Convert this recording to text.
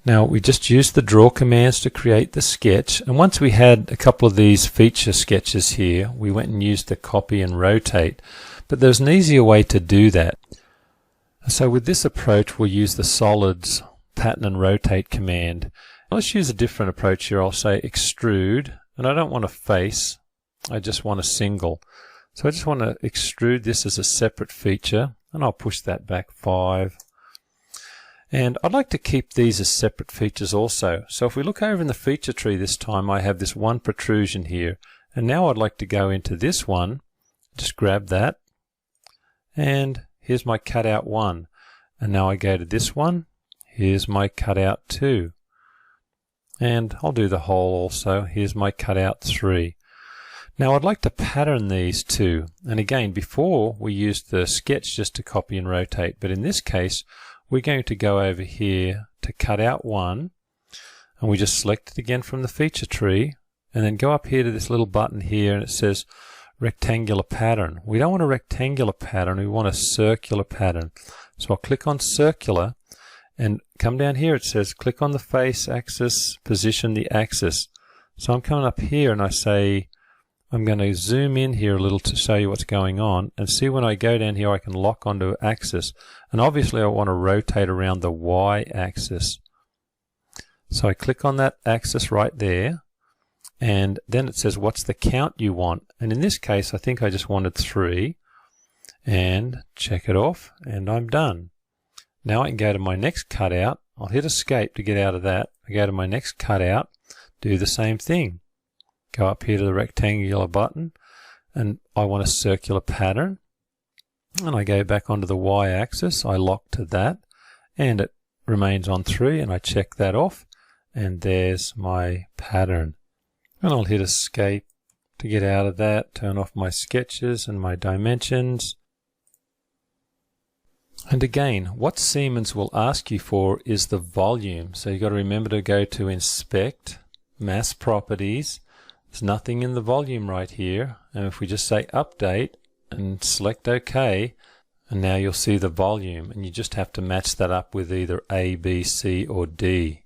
Now we just used the draw commands to create the sketch, and once we had a couple of these feature sketches here, we went and used the copy and rotate. But there's an easier way to do that. So with this approach we'll use the solids pattern and rotate command. Let's use a different approach here. I'll say extrude, and I don't want a face, I just want a single. So I just want to extrude this as a separate feature, and I'll push that back 5. And I'd like to keep these as separate features also. So if we look over in the feature tree this time, I have this one protrusion here. And now I'd like to go into this one, just grab that, and here's my cutout 1. And now I go to this one, here's my cutout 2. And I'll do the whole also, here's my cutout 3. Now I'd like to pattern these two. And again, before we used the sketch just to copy and rotate, but in this case, we're going to go over here to cut out 1, and we just select it again from the feature tree, and then go up here to this little button here, and it says rectangular pattern. We don't want a rectangular pattern, we want a circular pattern. So I'll click on circular, and come down here, it says click on the face axis, position the axis. So I'm coming up here and I say, I'm going to zoom in here a little to show you what's going on, and see when I go down here I can lock onto axis, and obviously I want to rotate around the Y axis. So I click on that axis right there, and then it says what's the count you want, and in this case I think I just wanted 3, and check it off, and I'm done. Now I can go to my next cutout. I'll hit escape to get out of that. I go to my next cutout, do the same thing. Go up here to the rectangular button, and I want a circular pattern, and I go back onto the Y axis, I lock to that, and it remains on 3, and I check that off, and there's my pattern. And I'll hit escape to get out of that, turn off my sketches and my dimensions. And again, what Siemens will ask you for is the volume, so you've got to remember to go to Inspect, Mass Properties. There's nothing in the volume right here, and if we just say update and select OK, and now you'll see the volume, and you just have to match that up with either A, B, C or D.